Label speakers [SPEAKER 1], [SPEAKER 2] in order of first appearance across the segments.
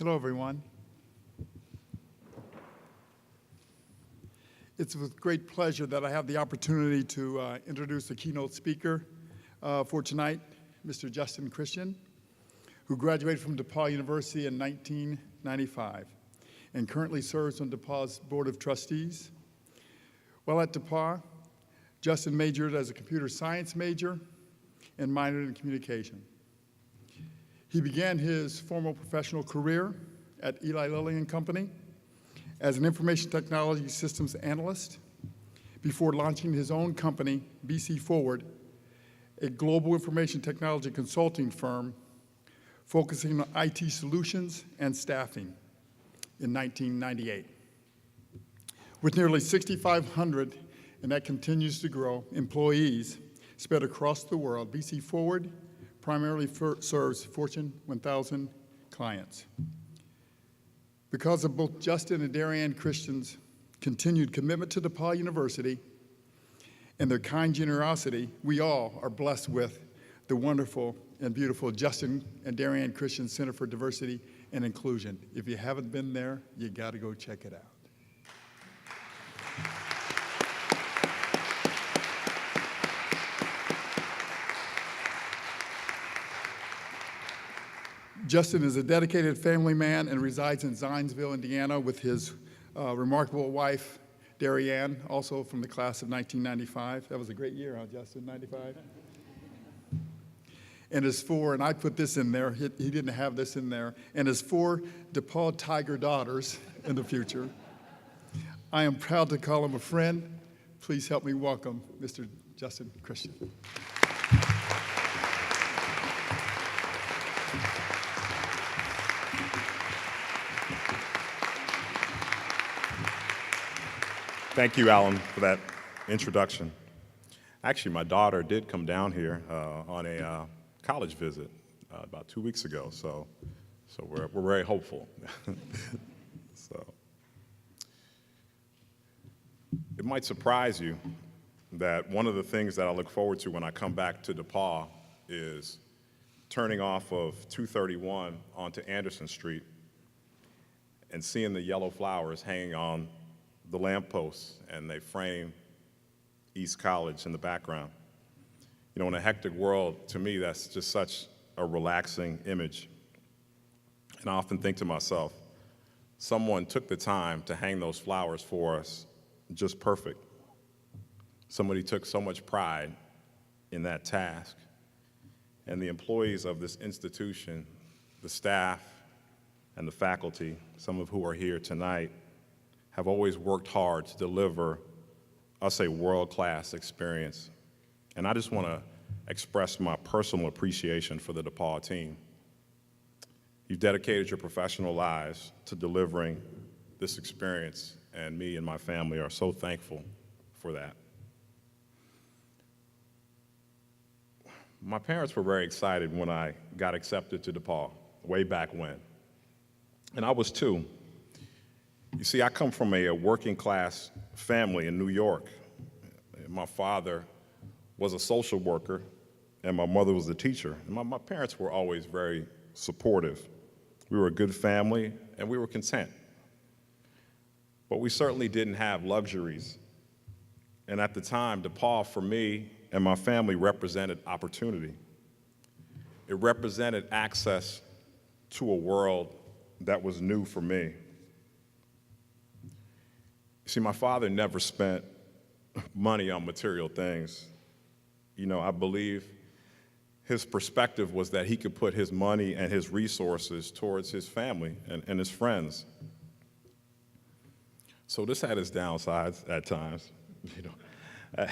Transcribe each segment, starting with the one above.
[SPEAKER 1] Hello, everyone. It's with great pleasure that I have the opportunity to introduce the keynote speaker for tonight, Mr. Justin Christian, who graduated from DePauw University in 1995 and currently serves on DePauw's Board of Trustees. While at DePauw, Justin majored as a computer science major and minored in communication. He began his formal professional career at Eli Lilly and Company as an information technology systems analyst before launching his own company, BC Forward, a global information technology consulting firm focusing on IT solutions and staffing in 1998. With nearly 6,500, and that continues to grow, employees spread across the world, BC Forward primarily serves Fortune 1000 clients. Because of both Justin and Darianne Christian's continued commitment to DePauw University and their kind generosity, we all are blessed with the wonderful and beautiful Justin and Darianne Christian Center for Diversity and Inclusion. If you haven't been there, you gotta go check it out. Justin is a dedicated family man and resides in Zionsville, Indiana with his remarkable wife, Darianne, also from the class of 1995. That was a great year, huh, Justin, 95? And his four, and I put this in there, he didn't have this in there, and his four DePauw Tiger daughters in the future. I am proud to call him a friend. Please help me welcome Mr. Justin Christian.
[SPEAKER 2] Thank you, Alan, for that introduction. Actually, my daughter did come down here on a college visit about 2 weeks ago, so we're very hopeful. So it might surprise you that one of the things that I look forward to when I come back to DePauw is turning off of 231 onto Anderson Street and seeing the yellow flowers hanging on the lampposts, and they frame East College in the background. You know, in a hectic world, to me, that's just such a relaxing image. And I often think to myself, someone took the time to hang those flowers for us just perfect. Somebody took so much pride in that task. And the employees of this institution, the staff and the faculty, some of who are here tonight, have always worked hard to deliver us a world-class experience. And I just want to express my personal appreciation for the DePauw team. You've dedicated your professional lives to delivering this experience, and me and my family are so thankful for that. My parents were very excited when I got accepted to DePauw, way back when. And I was too. You see, I come from a working class family in New York. My father was a social worker, and my mother was a teacher. And my parents were always very supportive. We were a good family, and we were content. But we certainly didn't have luxuries. And at the time, DePauw, for me and my family, represented opportunity. It represented access to a world that was new for me. See, my father never spent money on material things. You know, I believe his perspective was that he could put his money and his resources towards his family and his friends. So this had its downsides at times, you know.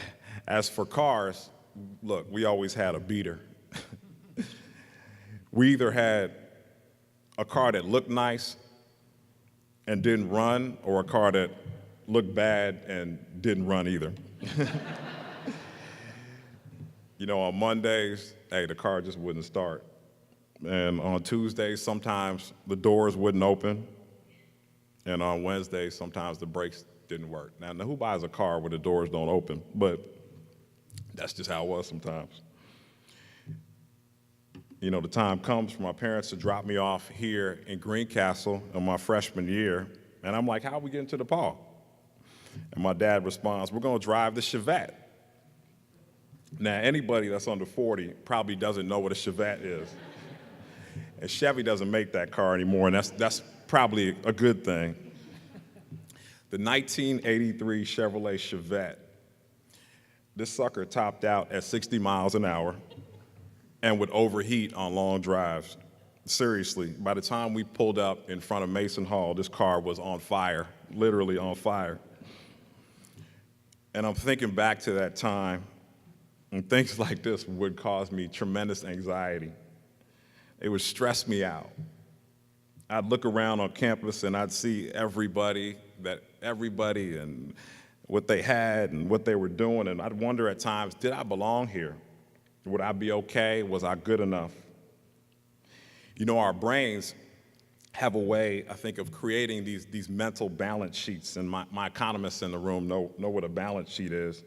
[SPEAKER 2] As for cars, look, we always had a beater. We either had a car that looked nice and didn't run, or a car that looked bad and didn't run either. You know, on Mondays, hey, the car just wouldn't start. And on Tuesdays, sometimes the doors wouldn't open. And on Wednesdays, sometimes the brakes didn't work. Now who buys a car where the doors don't open? But that's just how it was sometimes. the time comes for my parents to drop me off here in Greencastle in my freshman year, and I'm like, how are we getting to DePauw? And my dad responds, we're gonna drive the Chevette. Now, anybody that's under 40 probably doesn't know what a Chevette is. And Chevy doesn't make that car anymore, and that's probably a good thing. The 1983 Chevrolet Chevette, this sucker topped out at 60 miles an hour and would overheat on long drives. Seriously, by the time we pulled up in front of Mason Hall, this car was on fire, literally on fire. And I'm thinking back to that time, and things like this would cause me tremendous anxiety. It would stress me out. I'd look around on campus and I'd see everybody and what they had and what they were doing, and I'd wonder at times, did I belong here? Would I be okay? Was I good enough? Our brains have a way, I think, of creating these mental balance sheets, and my economists in the room know what a balance sheet is.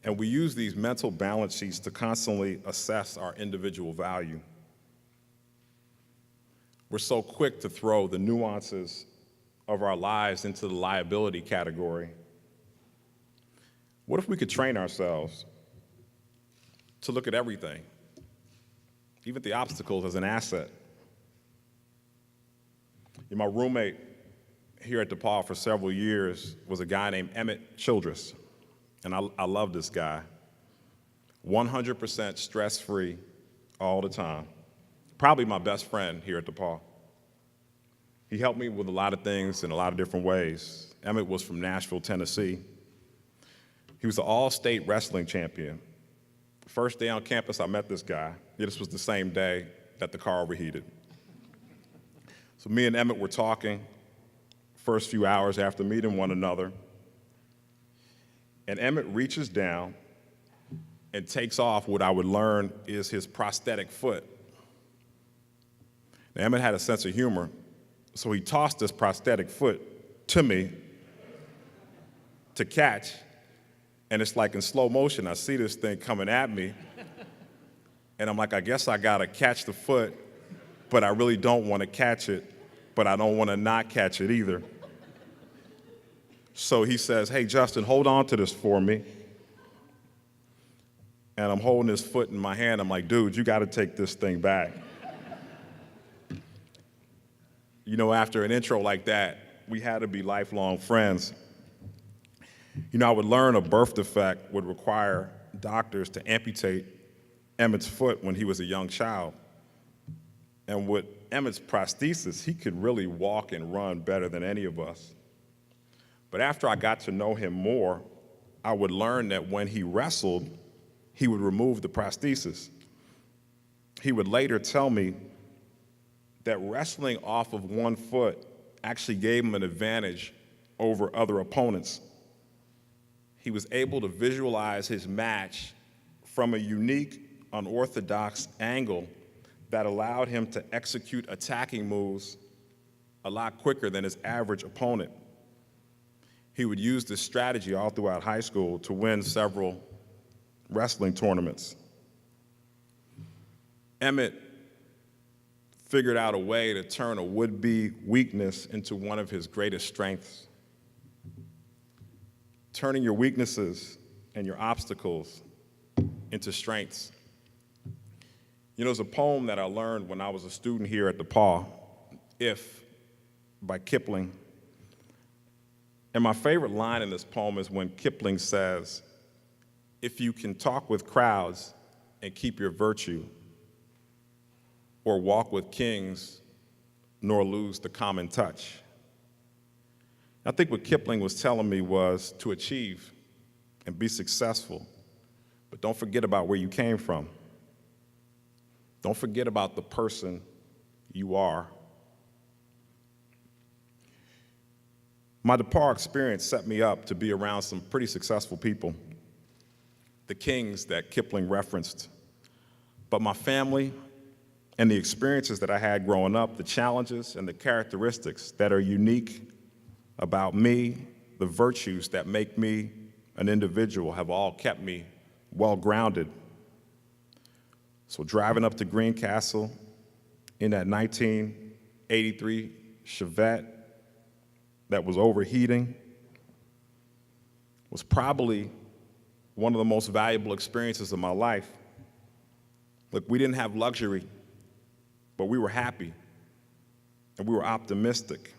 [SPEAKER 2] And we use these mental balance sheets to constantly assess our individual value. We're so quick to throw the nuances of our lives into the liability category. What if we could train ourselves to look at everything, even the obstacles, as an asset? My roommate here at DePauw for several years was a guy named Emmett Childress, and I love this guy. 100% stress-free all the time. Probably my best friend here at DePauw. He helped me with a lot of things in a lot of different ways. Emmett was from Nashville, Tennessee. He was the all-state wrestling champion. First day on campus, I met this guy. This was the same day that the car overheated. So me and Emmett were talking first few hours after meeting one another, and Emmett reaches down and takes off what I would learn is his prosthetic foot. Now, Emmett had a sense of humor, so he tossed this prosthetic foot to me to catch, and it's like in slow motion. I see this thing coming at me, and I'm like, I guess I gotta catch the foot, but I really don't want to catch it, but I don't want to not catch it either. So he says, hey, Justin, hold on to this for me. And I'm holding his foot in my hand. I'm like, dude, you got to take this thing back. After an intro like that, we had to be lifelong friends. I would learn a birth defect would require doctors to amputate Emmett's foot when he was a young child. And with Emmett's prosthesis, he could really walk and run better than any of us. But after I got to know him more, I would learn that when he wrestled, he would remove the prosthesis. He would later tell me that wrestling off of one foot actually gave him an advantage over other opponents. He was able to visualize his match from a unique, unorthodox angle that allowed him to execute attacking moves a lot quicker than his average opponent. He would use this strategy all throughout high school to win several wrestling tournaments. Emmett figured out a way to turn a would-be weakness into one of his greatest strengths. Turning your weaknesses and your obstacles into strengths. There's a poem that I learned when I was a student here at DePauw, If, by Kipling. And my favorite line in this poem is when Kipling says, if you can talk with crowds and keep your virtue, or walk with kings, nor lose the common touch. I think what Kipling was telling me was to achieve and be successful, but don't forget about where you came from. Don't forget about the person you are. My DePauw experience set me up to be around some pretty successful people, the kings that Kipling referenced. But my family and the experiences that I had growing up, the challenges and the characteristics that are unique about me, the virtues that make me an individual, have all kept me well-grounded. So driving up to Greencastle in that 1983 Chevette that was overheating was probably one of the most valuable experiences of my life. Look, we didn't have luxury, but we were happy and we were optimistic.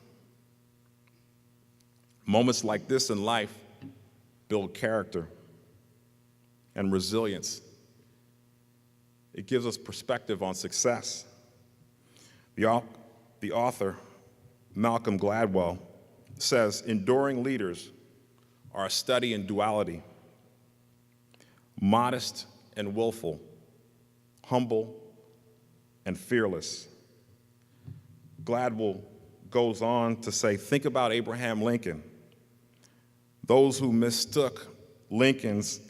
[SPEAKER 2] Moments like this in life build character and resilience. It gives us perspective on success. The author, Malcolm Gladwell, says, enduring leaders are a study in duality, modest and willful, humble and fearless. Gladwell goes on to say, think about Abraham Lincoln. Those who mistook Lincoln's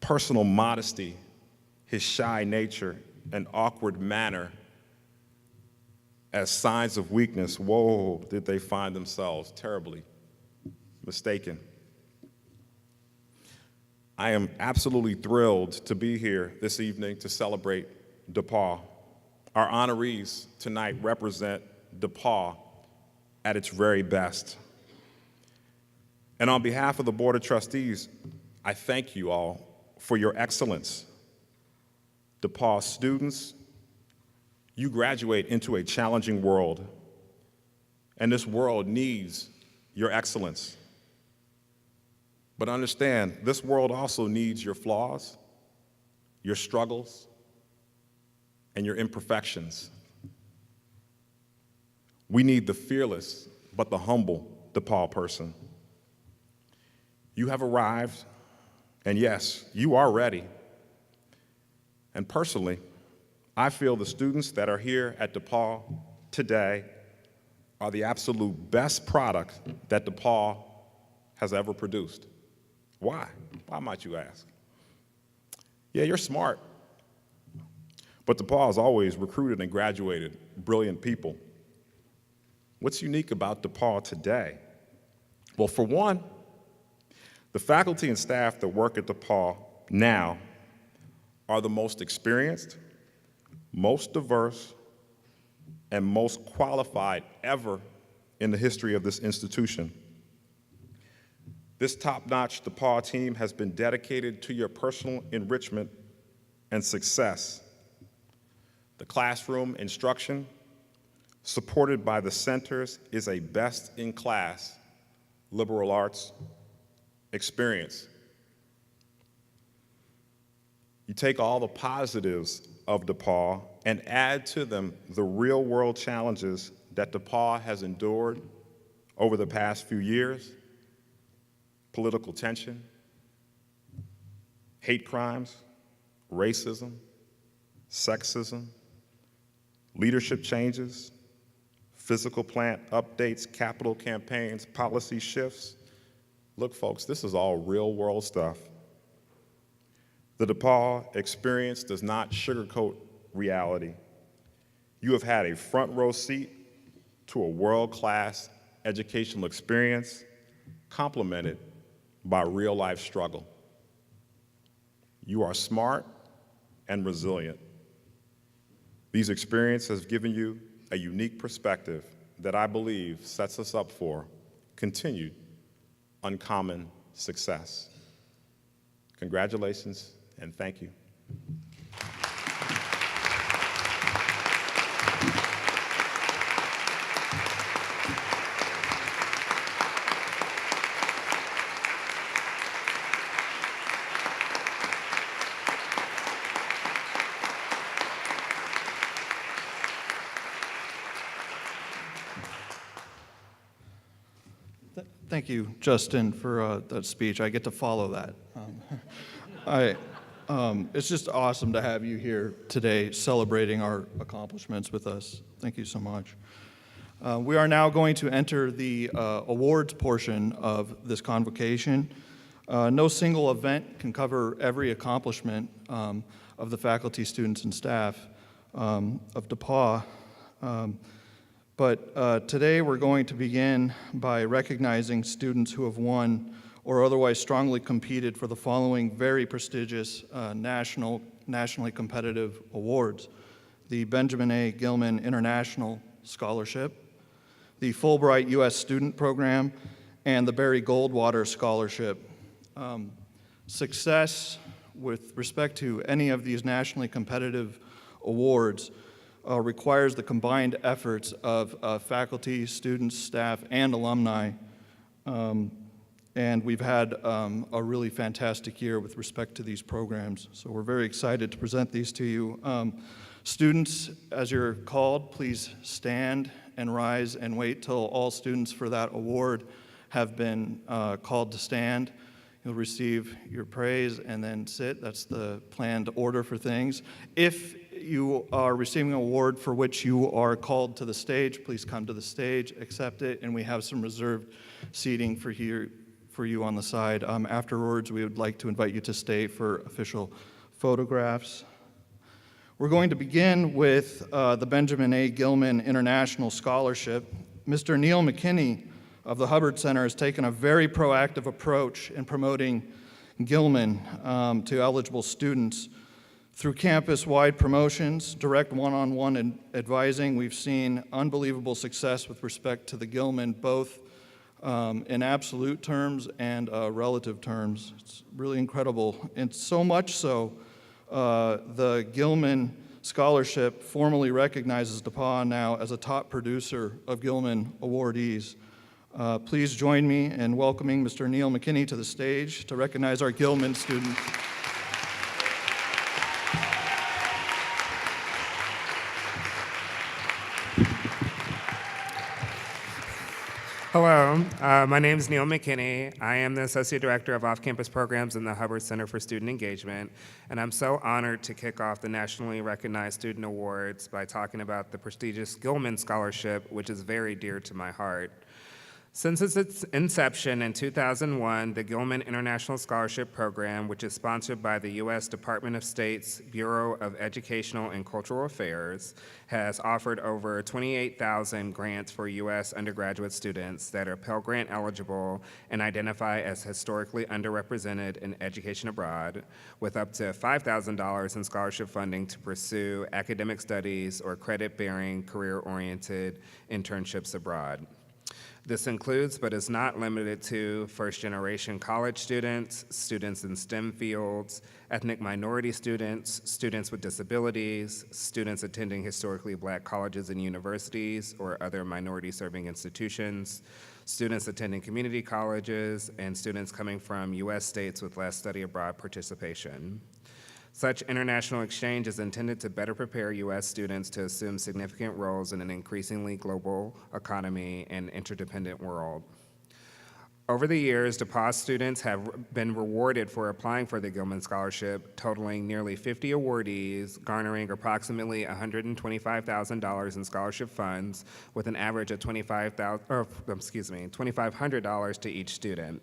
[SPEAKER 2] personal modesty, his shy nature, and awkward manner as signs of weakness, whoa, did they find themselves terribly mistaken. I am absolutely thrilled to be here this evening to celebrate DePauw. Our honorees tonight represent DePauw at its very best. And on behalf of the Board of Trustees, I thank you all for your excellence. DePauw students, you graduate into a challenging world, and this world needs your excellence. But understand, this world also needs your flaws, your struggles, and your imperfections. We need the fearless but the humble DePauw person. You have arrived, and yes, you are ready. And personally, I feel the students that are here at DePauw today are the absolute best product that DePauw has ever produced. Why? Why might you ask? Yeah, you're smart, but DePauw has always recruited and graduated brilliant people. What's unique about DePauw today? Well, for one, the faculty and staff that work at DePauw now are the most experienced, most diverse, and most qualified ever in the history of this institution. This top-notch DePauw team has been dedicated to your personal enrichment and success. The classroom instruction, supported by the centers, is a best-in-class liberal arts experience. You take all the positives of DePauw and add to them the real-world challenges that DePauw has endured over the past few years: political tension, hate crimes, racism, sexism, leadership changes, physical plant updates, capital campaigns, policy shifts. Look, folks, this is all real-world stuff. The DePauw experience does not sugarcoat reality. You have had a front-row seat to a world-class educational experience complemented by real-life struggle. You are smart and resilient. These experiences have given you a unique perspective that I believe sets us up for continued uncommon success. Congratulations and thank you.
[SPEAKER 3] Thank you, Justin, for that speech. I get to follow that. It's just awesome to have you here today celebrating our accomplishments with us. Thank you so much. We are now going to enter the awards portion of this convocation. No single event can cover every accomplishment of the faculty, students, and staff of DePauw. But today we're going to begin by recognizing students who have won or otherwise strongly competed for the following very prestigious nationally competitive awards: the Benjamin A. Gilman International Scholarship, the Fulbright U.S. Student Program, and the Barry Goldwater Scholarship. Success with respect to any of these nationally competitive awards requires the combined efforts of faculty, students, staff, and alumni. And we've had a really fantastic year with respect to these programs. So we're very excited to present these to you. Students, as you're called, please stand and rise and wait till all students for that award have been called to stand. You'll receive your praise and then sit. That's the planned order for things. If you are receiving an award for which you are called to the stage, please come to the stage, accept it, and we have some reserved seating for you on the side. Afterwards, we would like to invite you to stay for official photographs. We're going to begin with the Benjamin A. Gilman International Scholarship. Mr. Neil McKinney of the Hubbard Center has taken a very proactive approach in promoting Gilman to eligible students. Through campus-wide promotions, direct one-on-one advising, we've seen unbelievable success with respect to the Gilman, both in absolute terms and relative terms. It's really incredible, and so much so, the Gilman Scholarship formally recognizes DePauw now as a top producer of Gilman awardees. Please join me in welcoming Mr. Neil McKinney to the stage to recognize our Gilman students.
[SPEAKER 4] Hello, my name is Neil McKinney. I am the Associate Director of Off-Campus Programs in the Hubbard Center for Student Engagement, and I'm so honored to kick off the nationally recognized student awards by talking about the prestigious Gilman Scholarship, which is very dear to my heart. Since its inception in 2001, the Gilman International Scholarship Program, which is sponsored by the U.S. Department of State's Bureau of Educational and Cultural Affairs, has offered over 28,000 grants for U.S. undergraduate students that are Pell Grant eligible and identify as historically underrepresented in education abroad, with up to $5,000 in scholarship funding to pursue academic studies or credit-bearing, career-oriented internships abroad. This includes, but is not limited to, first-generation college students, students in STEM fields, ethnic minority students, students with disabilities, students attending historically Black colleges and universities or other minority-serving institutions, students attending community colleges, and students coming from U.S. states with less study abroad participation. Such international exchange is intended to better prepare U.S. students to assume significant roles in an increasingly global economy and interdependent world. Over the years, DePauw students have been rewarded for applying for the Gilman Scholarship, totaling nearly 50 awardees, garnering approximately $125,000 in scholarship funds, with an average of $2,500 to each student.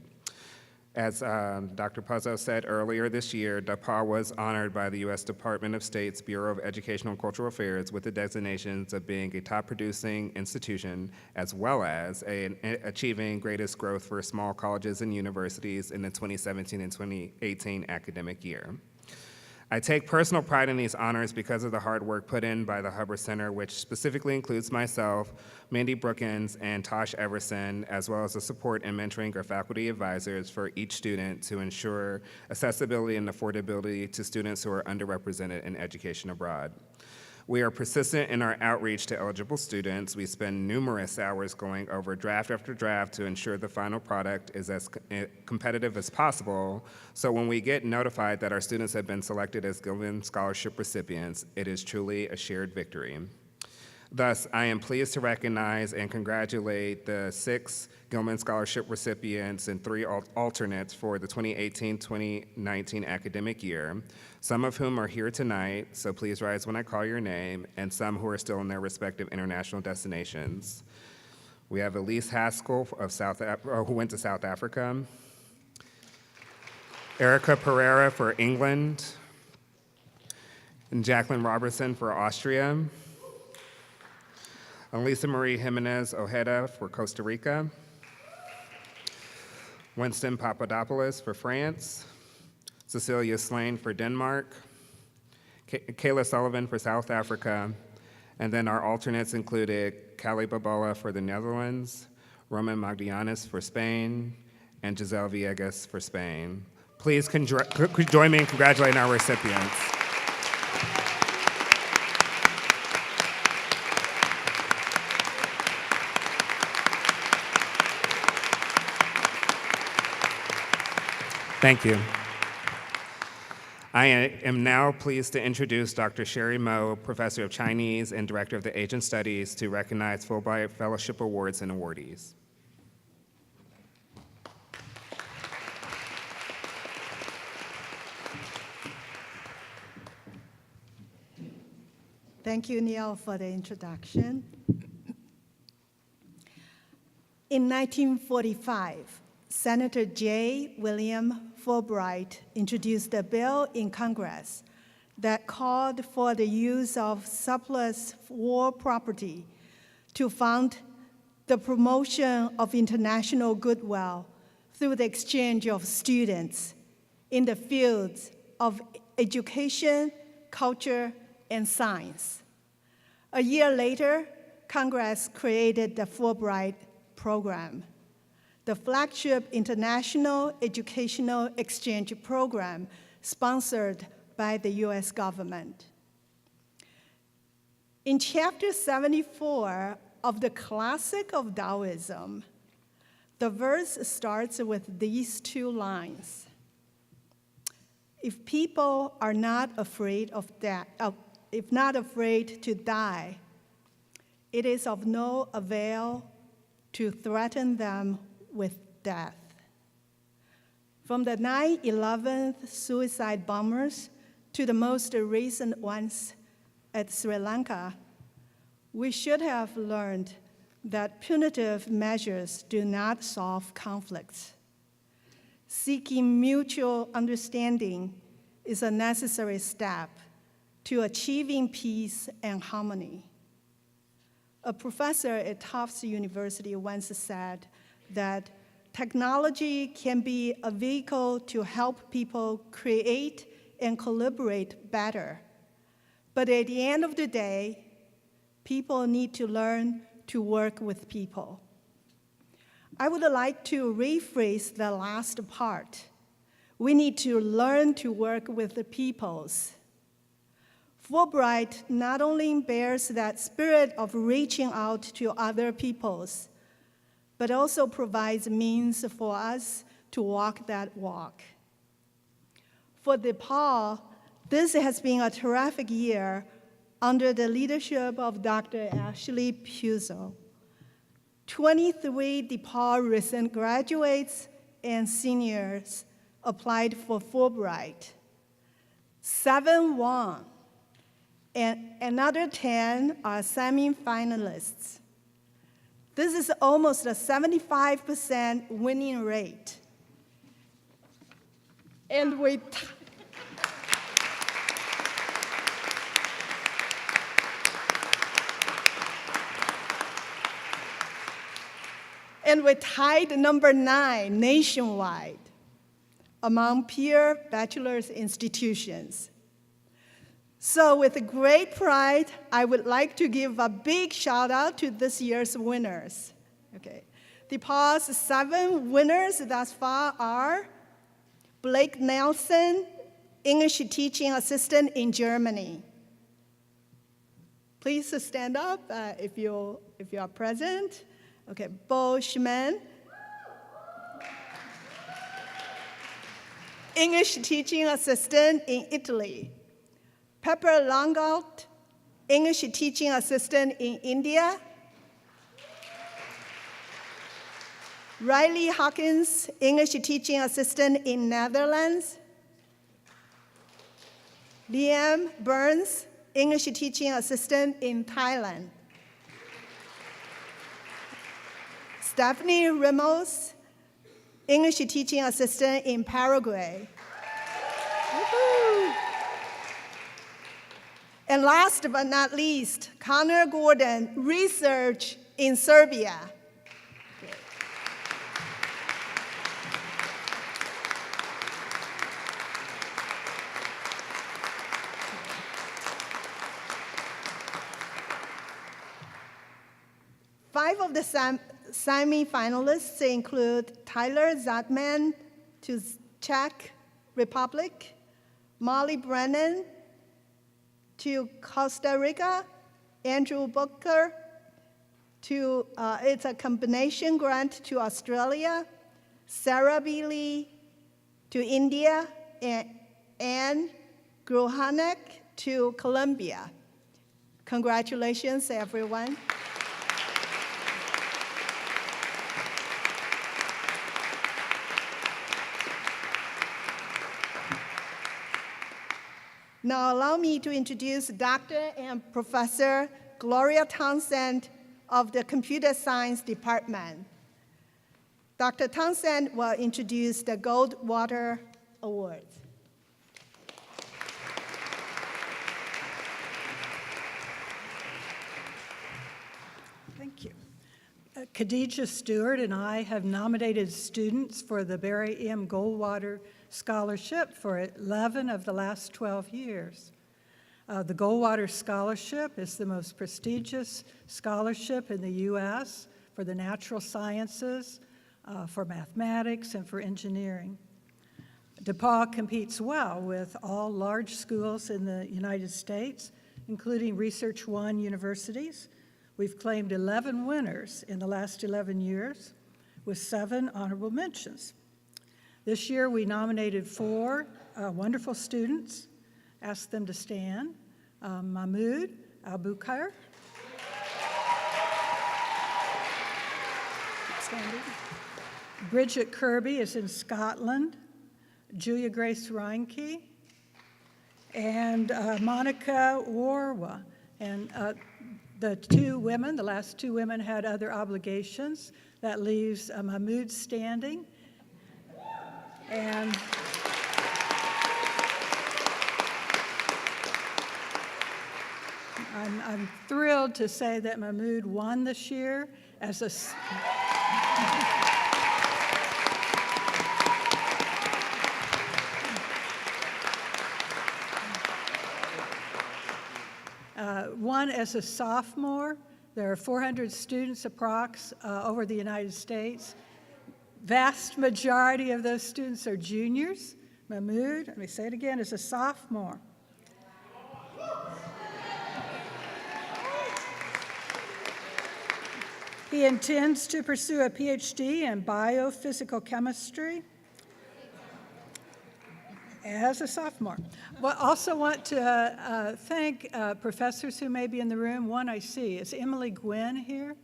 [SPEAKER 4] As Dr. Puzzo said earlier this year, DePauw was honored by the U.S. Department of State's Bureau of Educational and Cultural Affairs with the designations of being a top-producing institution, as well as achieving greatest growth for small colleges and universities in the 2017 and 2018 academic year. I take personal pride in these honors because of the hard work put in by the Hubbard Center, which specifically includes myself, Mandy Brookins, and Tosh Everson, as well as the support and mentoring our faculty advisors for each student to ensure accessibility and affordability to students who are underrepresented in education abroad. We are persistent in our outreach to eligible students. We spend numerous hours going over draft after draft to ensure the final product is as competitive as possible. So when we get notified that our students have been selected as Gilman Scholarship recipients, it is truly a shared victory. Thus, I am pleased to recognize and congratulate the 6 Gilman Scholarship recipients and 3 alternates for the 2018-2019 academic year, some of whom are here tonight, so please rise when I call your name, and some who are still in their respective international destinations. We have Elise Haskell who went to South Africa, Erica Pereira for England, and Jacqueline Robertson for Austria, Elisa Marie Jimenez Ojeda for Costa Rica, Winston Papadopoulos for France, Cecilia Slane for Denmark, Kayla Sullivan for South Africa, and then our alternates included Callie Babola for the Netherlands, Roman Magdianis for Spain, and Giselle Villegas for Spain. Please join me in congratulating our recipients. Thank you. I am now pleased to introduce Dr. Sherry Mo, Professor of Chinese and Director of the Asian Studies, to recognize Fulbright Fellowship Awards and awardees.
[SPEAKER 5] Thank you, Neil, for the introduction. In 1945, Senator J. William Fulbright introduced a bill in Congress that called for the use of surplus war property to fund the promotion of international goodwill through the exchange of students in the fields of education, culture, and science. A year later, Congress created the Fulbright program, the flagship international educational exchange program sponsored by the US government. In chapter 74 of the Classic of Taoism, the verse starts with these two lines. If people are not afraid of death, if not afraid to die, it is of no avail to threaten them with death. From the 9/11 suicide bombers to the most recent ones at Sri Lanka, we should have learned that punitive measures do not solve conflicts. Seeking mutual understanding is a necessary step to achieving peace and harmony. A professor at Tufts University once said that technology can be a vehicle to help people create and collaborate better. But at the end of the day, people need to learn to work with people. I would like to rephrase the last part. We need to learn to work with the peoples. Fulbright not only bears that spirit of reaching out to other peoples, but also provides means for us to walk that walk. For DePauw, this has been a terrific year under the leadership of Dr. Ashley Puzo. 23 DePauw recent graduates and seniors applied for Fulbright. 7 won, and another 10 are semi-finalists. This is almost a 75% winning rate. And we tied number 9 nationwide among peer bachelor's institutions. So with great pride, I would like to give a big shout out to this year's winners. Okay. DePauw's 7 winners thus far are Blake Nelson, English teaching assistant in Germany. Please stand up if you are present. Okay, Bo Schman, English teaching assistant in Italy. Pepper Longault, English teaching assistant in India. Riley Hawkins, English teaching assistant in Netherlands. Liam Burns, English teaching assistant in Thailand. Stephanie Ramos, English teaching assistant in Paraguay. Woo-hoo. And last but not least, Connor Gordon, research in Serbia. 5 of the semi-finalists include Tyler Zadman to Czech Republic, Molly Brennan to Costa Rica, Andrew Booker to, it's a combination grant to Australia, Sarah Bealey to India, and Anne Gruhanek to Colombia. Congratulations, everyone. Now allow me to introduce Dr. and Professor Gloria Townsend of the Computer Science Department. Dr. Townsend will introduce the Goldwater Awards.
[SPEAKER 6] Thank you. Khadijah Stewart and I have nominated students for the Barry M. Goldwater Scholarship for 11 of the last 12 years. The Goldwater Scholarship is the most prestigious scholarship in the U.S. for the natural sciences, for mathematics, and for engineering. DePauw competes well with all large schools in the United States, including Research One universities. We've claimed 11 winners in the last 11 years, with 7 honorable mentions. This year, we nominated 4 wonderful students. Ask them to stand. Mahmoud Abukar. Standing. Bridget Kirby is in Scotland. Julia Grace Reinke. And Monica Warwa. And the last 2 women had other obligations. That leaves Mahmoud standing. And I'm thrilled to say that Mahmoud won this year as a sophomore. There are 400 students approx over the United States. Vast majority of those students are juniors. Mahmoud, let me say it again, is a sophomore. He intends to pursue a PhD in biophysical chemistry as a sophomore. Well, also want to thank professors who may be in the room. One I see is Emily Gwynn here.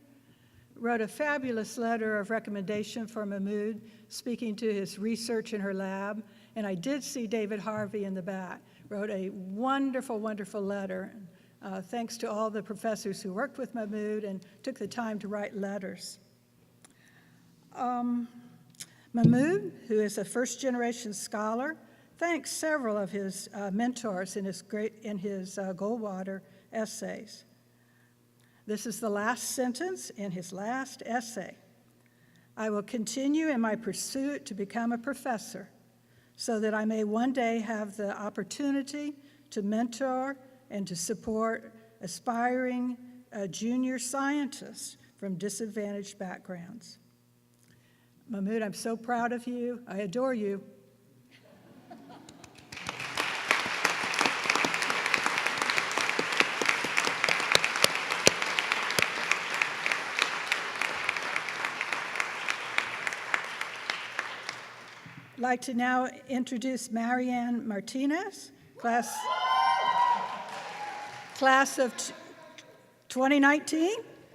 [SPEAKER 6] Wrote a fabulous letter of recommendation for Mahmoud, speaking to his research in her lab. And I did see David Harvey in the back. Wrote a wonderful, wonderful letter. Thanks to all the professors who worked with Mahmoud and took the time to write letters. Mahmoud, who is a first-generation scholar, thanks several of his mentors in his Goldwater essays. This is the last sentence in his last essay. I will continue in my pursuit to become a professor so that I may one day have the opportunity to mentor and to support aspiring junior scientists from disadvantaged backgrounds. Mahmoud, I'm so proud of you. I adore you. I'd like to now introduce Marianne Martinez, class of 2019,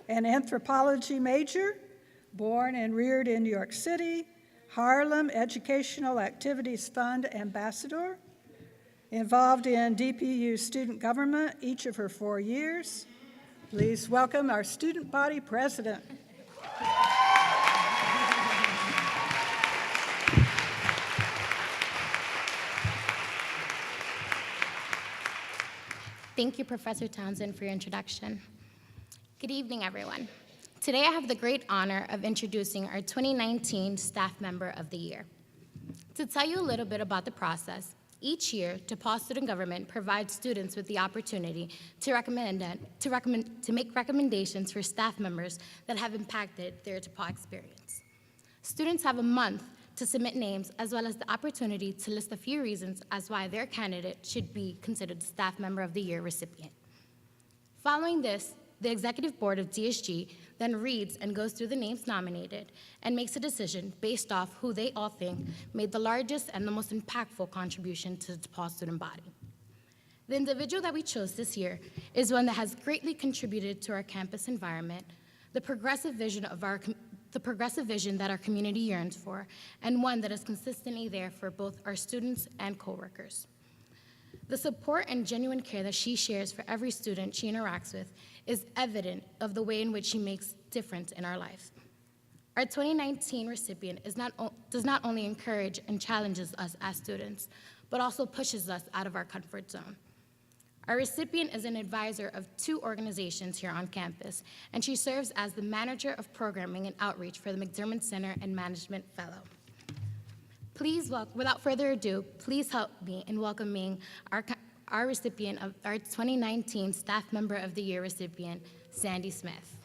[SPEAKER 6] an anthropology major, born and reared in New York City, Harlem Educational Activities Fund ambassador, involved in DPU student government each of her 4 years. Please welcome our student body president.
[SPEAKER 7] Thank you, Professor Townsend, for your introduction. Good evening, everyone. Today, I have the great honor of introducing our 2019 Staff Member of the Year. To tell you a little bit about the process, Each year, DePauw student government provides students with the opportunity to make recommendations for staff members that have impacted their DePauw experience. Students have a month to submit names, as well as the opportunity to list a few reasons as why their candidate should be considered the Staff Member of the Year recipient. Following this, the Executive Board of DSG then reads and goes through the names nominated and makes a decision based off who they all think made the largest and the most impactful contribution to the DePauw student body. The individual that we chose this year is one that has greatly contributed to our campus environment, the progressive vision that our community yearns for, and one that is consistently there for both our students and coworkers. The support and genuine care that she shares for every student she interacts with is evident of the way in which she makes difference in our life. Our 2019 recipient does not only encourage and challenges us as students, but also pushes us out of our comfort zone. Our recipient is an advisor of 2 organizations here on campus, and she serves as the Manager of Programming and Outreach for the McDermott Center and Management Fellow. Please, without further ado, please help me in welcoming our recipient of our 2019 Staff Member of the Year recipient, Sandy Smith.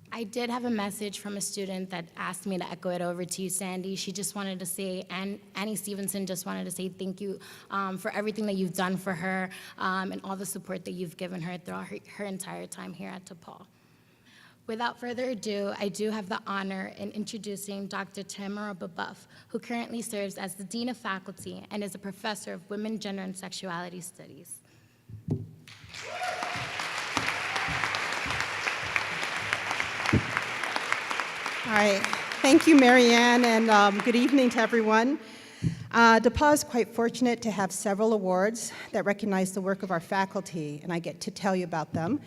[SPEAKER 7] I did have a message from a student that asked me to echo it over to you, Sandy. She just wanted to say, and Annie Stevenson just wanted to say thank you for everything that you've done for her and all the support that you've given her throughout her entire time here at DePauw. Without further ado, I do have the honor in introducing Dr. Tamara Babuff, who currently serves as the Dean of Faculty and is a professor of Women, Gender, and Sexuality Studies.
[SPEAKER 8] All right, thank you, Marianne, and good evening to everyone. DePauw is quite fortunate to have several awards that recognize the work of our faculty, and I get to tell you about them.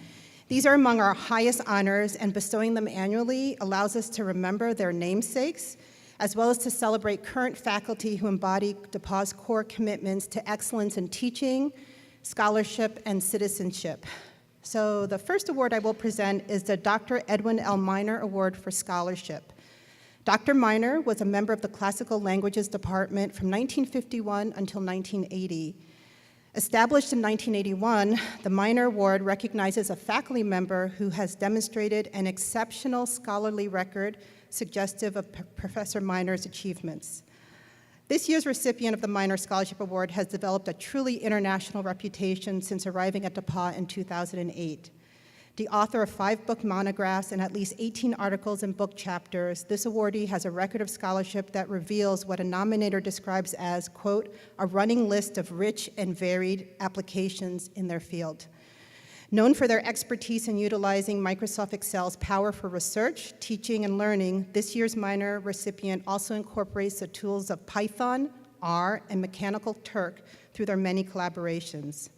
[SPEAKER 8] These are among our highest honors, and bestowing them annually allows us to remember their namesakes, as well as to celebrate current faculty who embody DePauw's core commitments to excellence in teaching, scholarship, and citizenship. So the first award I will present is the Dr. Edwin L. Miner Award for Scholarship. Dr. Miner was a member of the Classical Languages Department from 1951 until 1980. Established in 1981, the Miner Award recognizes a faculty member who has demonstrated an exceptional scholarly record suggestive of Professor Miner's achievements. This year's recipient of the Miner Scholarship Award has developed a truly international reputation since arriving at DePauw in 2008. The author of 5 book monographs and at least 18 articles and book chapters, this awardee has a record of scholarship that reveals what a nominator describes as, quote, a running list of rich and varied applications in their field. Known for their expertise in utilizing Microsoft Excel's power for research, teaching, and learning, this year's Miner recipient also incorporates the tools of Python, R, and Mechanical Turk through their many collaborations.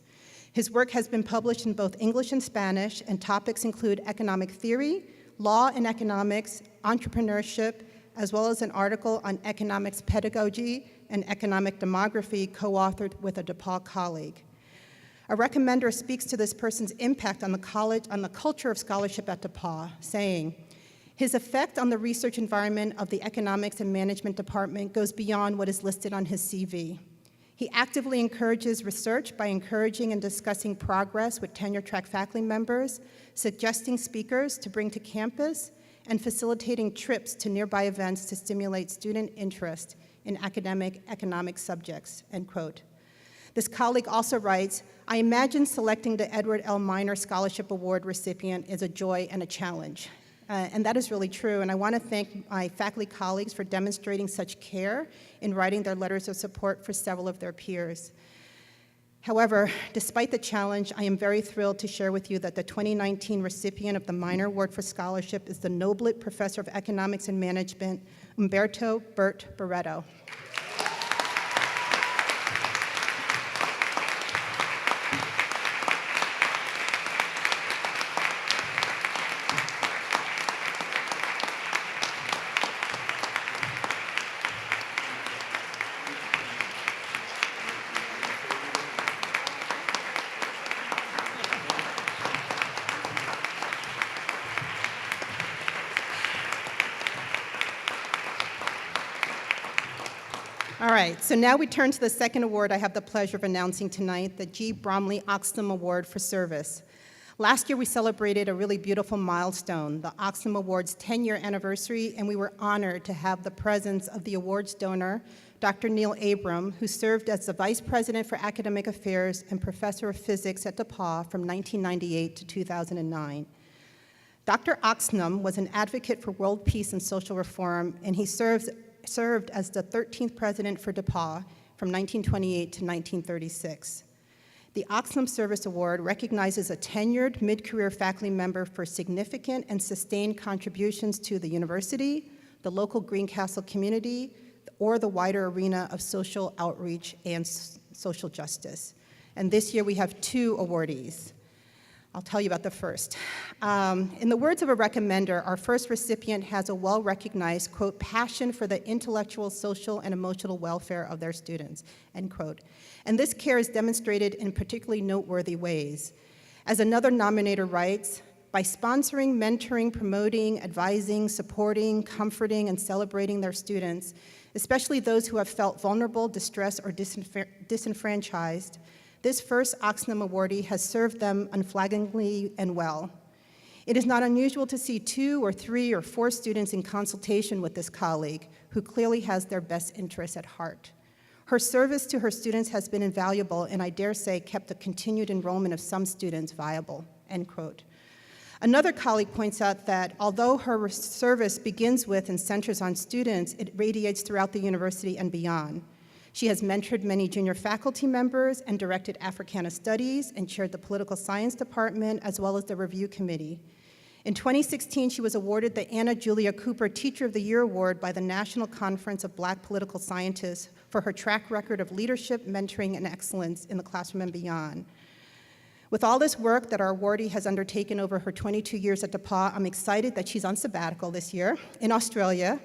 [SPEAKER 8] His work has been published in both English and Spanish, and topics include economic theory, law and economics, entrepreneurship, as well as an article on economics pedagogy and economic demography co-authored with a DePauw colleague. A recommender speaks to this person's impact on the college, on the culture of scholarship at DePauw, saying, his effect on the research environment of the Economics and Management Department goes beyond what is listed on his CV. He actively encourages research by encouraging and discussing progress with tenure-track faculty members, suggesting speakers to bring to campus, and facilitating trips to nearby events to stimulate student interest in academic economic subjects, end quote. This colleague also writes, I imagine selecting the Edward L. Miner Scholarship Award recipient is a joy and a challenge. And that is really true, and I want to thank my faculty colleagues for demonstrating such care in writing their letters of support for several of their peers. However, despite the challenge, I am very thrilled to share with you that the 2019 recipient of the Minor Award for Scholarship is the Noblit Professor of Economics and Management, Umberto Bert Barreto. All right, so now we turn to the second award I have the pleasure of announcing tonight, the G. Bromley Oxnam Award for Service. Last year, we celebrated a really beautiful milestone, the Oxnam Award's 10-year anniversary, and we were honored to have the presence of the awards donor, Dr. Neil Abram, who served as the Vice President for Academic Affairs and Professor of Physics at DePauw from 1998 to 2009. Dr. Oxnam was an advocate for world peace and social reform, and he served as the 13th president for DePauw from 1928 to 1936. The Oxnam Service Award recognizes a tenured mid-career faculty member for significant and sustained contributions to the university, the local Greencastle community, or the wider arena of social outreach and social justice. And this year we have 2 awardees. I'll tell you about the first. In the words of a recommender, our first recipient has a well-recognized, quote, passion for the intellectual, social, and emotional welfare of their students, end quote. And this care is demonstrated in particularly noteworthy ways. As another nominator writes, by sponsoring, mentoring, promoting, advising, supporting, comforting, and celebrating their students, especially those who have felt vulnerable, distressed, or disenfranchised, this first Oxnam awardee has served them unflaggingly and well. It is not unusual to see 2 or 3 or 4 students in consultation with this colleague, who clearly has their best interests at heart. Her service to her students has been invaluable, and I dare say kept the continued enrollment of some students viable, end quote. Another colleague points out that although her service begins with and centers on students, it radiates throughout the university and beyond. She has mentored many junior faculty members and directed Africana Studies and chaired the Political Science Department as well as the Review Committee. In 2016, she was awarded the Anna Julia Cooper Teacher of the Year Award by the National Conference of Black Political Scientists for her track record of leadership, mentoring, and excellence in the classroom and beyond. With all this work that our awardee has undertaken over her 22 years at DePauw, I'm excited that she's on sabbatical this year in Australia,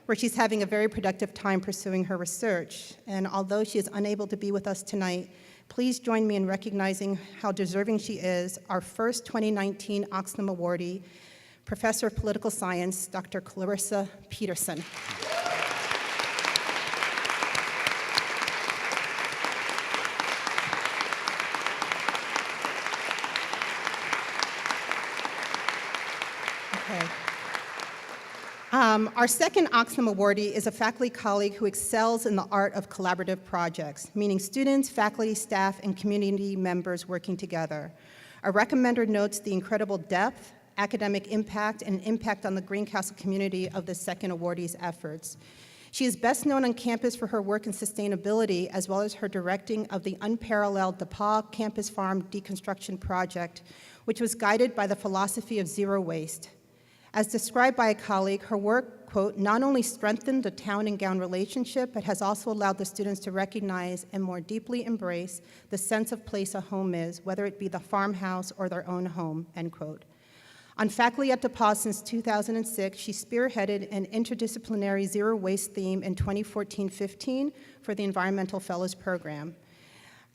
[SPEAKER 8] where she's having a very productive time pursuing her research. And although she is unable to be with us tonight, please join me in recognizing how deserving she is, our first 2019 Oxnam awardee, Professor of Political Science, Dr. Clarissa Peterson. Okay. Our second Oxnam awardee is a faculty colleague who excels in the art of collaborative projects, meaning students, faculty, staff, and community members working together. Our recommender notes the incredible depth, academic impact, and impact on the Greencastle community of the second awardee's efforts. She is best known on campus for her work in sustainability, as well as her directing of the unparalleled DePauw Campus Farm Deconstruction Project, which was guided by the philosophy of zero waste. As described by a colleague, her work, quote, not only strengthened the town and gown relationship, but has also allowed the students to recognize and more deeply embrace the sense of place a home is, whether it be the farmhouse or their own home, end quote. On faculty at DePauw since 2006, she spearheaded an interdisciplinary zero waste theme in 2014-15 for the Environmental Fellows Program.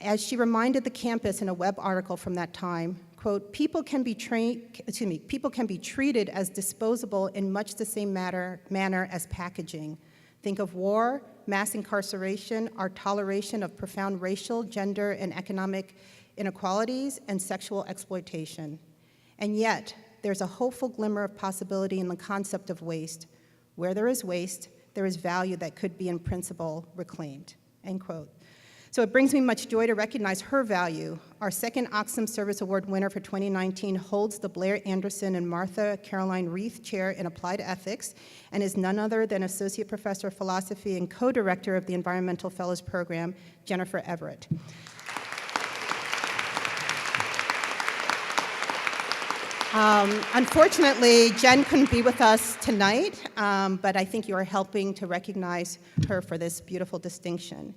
[SPEAKER 8] As she reminded the campus in a web article from that time, quote, people can be treated as disposable in much the same manner as packaging. Think of war, mass incarceration, our toleration of profound racial, gender, and economic inequalities, and sexual exploitation. And yet, there's a hopeful glimmer of possibility in the concept of waste. Where there is waste, there is value that could be in principle reclaimed, end quote. So it brings me much joy to recognize her value. Our second Oxnam Service Award winner for 2019 holds the Blair Anderson and Martha Caroline Reith Chair in Applied Ethics and is none other than Associate Professor of Philosophy and co-director of the Environmental Fellows Program, Jennifer Everett. Unfortunately, Jen couldn't be with us tonight, but I think you are helping to recognize her for this beautiful distinction.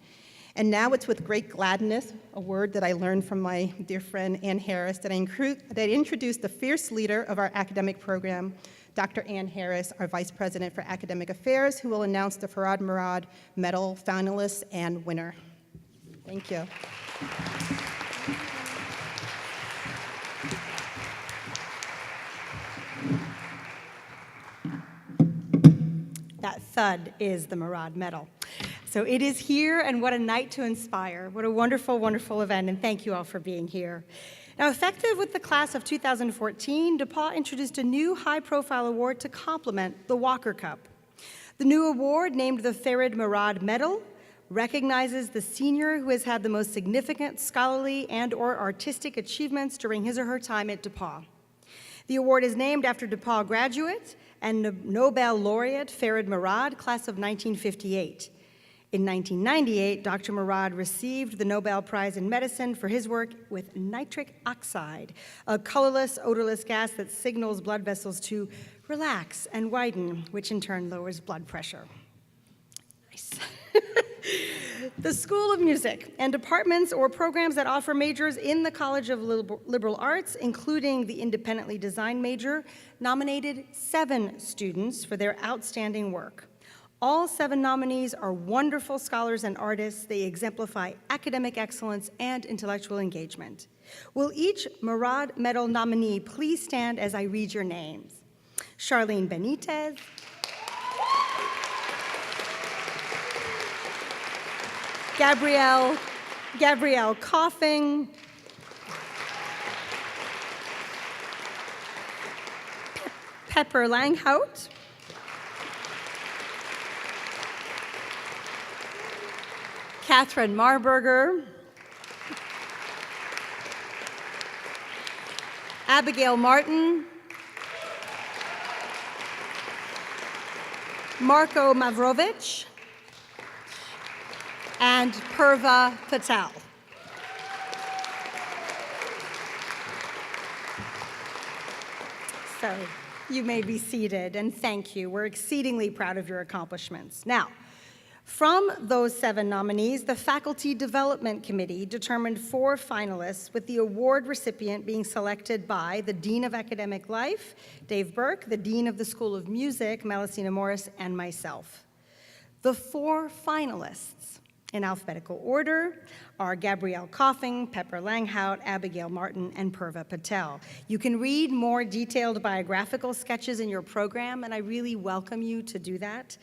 [SPEAKER 8] And now it's with great gladness, a word that I learned from my dear friend Ann Harris, that I introduce the fierce leader of our academic program, Dr. Ann Harris, our Vice President for Academic Affairs, who will announce the Farad Murad Medal finalist and winner. Thank you.
[SPEAKER 9] That thud is the Murad Medal. So it is here, and what a night to inspire. What a wonderful, wonderful event, and thank you all for being here. Now, effective with the class of 2014, DePauw introduced a new high-profile award to complement the Walker Cup. The new award, named the Farad Murad Medal, recognizes the senior who has had the most significant scholarly and/or artistic achievements during his or her time at DePauw. The award is named after DePauw graduate and Nobel laureate Farad Murad, class of 1958. In 1998, Dr. Murad received the Nobel Prize in Medicine for his work with nitric oxide, a colorless, odorless gas that signals blood vessels to relax and widen, which in turn lowers blood pressure. Nice. The School of Music and departments or programs that offer majors in the College of Liberal Arts, including the independently designed major, nominated 7 students for their outstanding work. All 7 nominees are wonderful scholars and artists. They exemplify academic excellence and intellectual engagement. Will each Murad Medal nominee please stand as I read your names? Charlene Benitez, Gabrielle Coughing, Pepper Langhout, Catherine Marburger, Abigail Martin, Marko Mavrovich, and Purva Patel. So you may be seated, and thank you. We're exceedingly proud of your accomplishments. Now, from those 7 nominees, the Faculty Development Committee determined 4 finalists, with the award recipient being selected by the Dean of Academic Life, Dave Burke, the Dean of the School of Music, Melisina Morris, and myself. The 4 finalists, in alphabetical order, are Gabrielle Coughing, Pepper Langhout, Abigail Martin, and Purva Patel. You can read more detailed biographical sketches in your program, and I really welcome you to do that.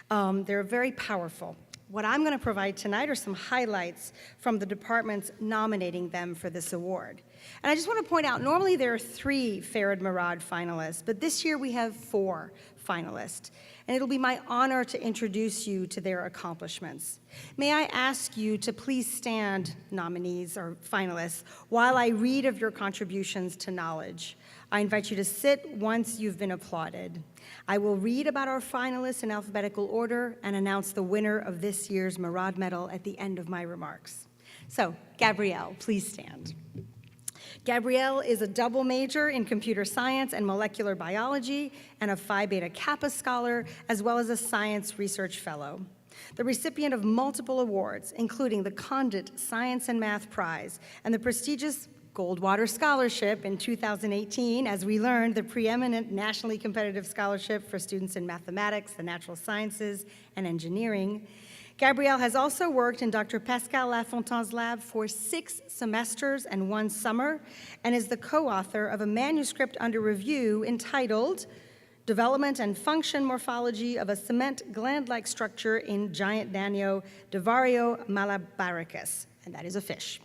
[SPEAKER 9] They're very powerful. What I'm going to provide tonight are some highlights from the departments nominating them for this award. And I just want to point out, normally there are 3 Farad Murad finalists, but this year we have 4 finalists. And it'll be my honor to introduce you to their accomplishments. May I ask you to please stand, nominees or finalists, while I read of your contributions to knowledge. I invite you to sit once you've been applauded. I will read about our finalists in alphabetical order and announce the winner of this year's Murad Medal at the end of my remarks. So, Gabrielle, please stand. Gabrielle is a double major in computer science and molecular biology and a Phi Beta Kappa scholar, as well as a science research fellow. The recipient of multiple awards, including the Condit Science and Math Prize and the prestigious Goldwater Scholarship in 2018, as we learned, the preeminent nationally competitive scholarship for students in mathematics, the natural sciences, and engineering. Gabrielle has also worked in Dr. Pascal Lafontaine's lab for 6 semesters and 1 summer, and is the co-author of a manuscript under review entitled Development and Function Morphology of a Cement Gland-like Structure in Giant Danio Divario malabaricus, and that is a fish.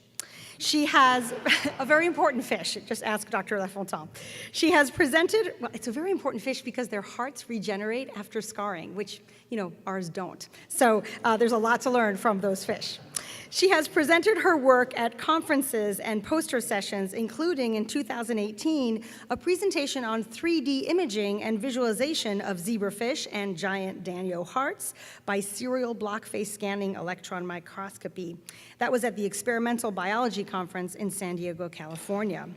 [SPEAKER 9] She has a very important fish. Just ask Dr. Lafontaine. She has presented, well, it's a very important fish because their hearts regenerate after scarring, which, ours don't. So there's a lot to learn from those fish. She has presented her work at conferences and poster sessions, including in 2018, a presentation on 3D imaging and visualization of zebrafish and giant Danio hearts by serial block face scanning electron microscopy. That was at the Experimental Biology Conference in San Diego, California.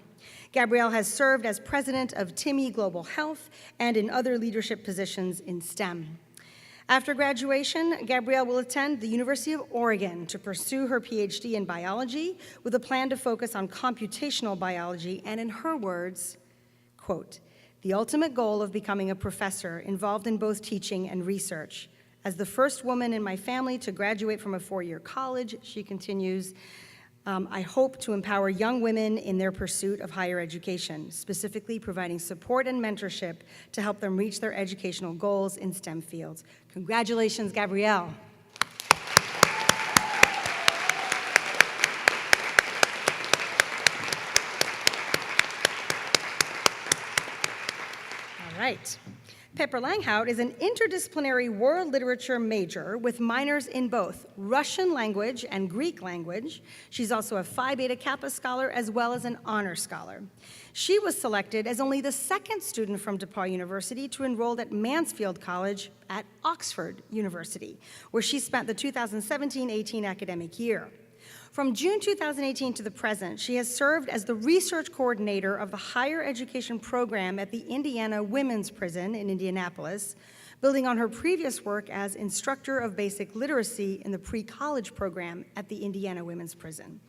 [SPEAKER 9] Gabrielle has served as president of TIMI Global Health and in other leadership positions in STEM. After graduation, Gabrielle will attend the University of Oregon to pursue her PhD in biology with a plan to focus on computational biology and, in her words, quote, "The ultimate goal of becoming a professor involved in both teaching and research. As the first woman in my family to graduate from a four-year college," she continues, "I hope to empower young women in their pursuit of higher education, specifically providing support and mentorship to help them reach their educational goals in STEM fields." Congratulations, Gabrielle. All right. Pepper Langhout is an interdisciplinary world literature major with minors in both Russian language and Greek language. She's also a Phi Beta Kappa scholar as well as an honor scholar. She was selected as only the second student from DePauw University to enroll at Mansfield College at Oxford University, where she spent the 2017-18 academic year. From June 2018 to the present, she has served as the research coordinator of the higher education program at the Indiana Women's Prison in Indianapolis, building on her previous work as instructor of basic literacy in the pre-college program at the Indiana Women's Prison.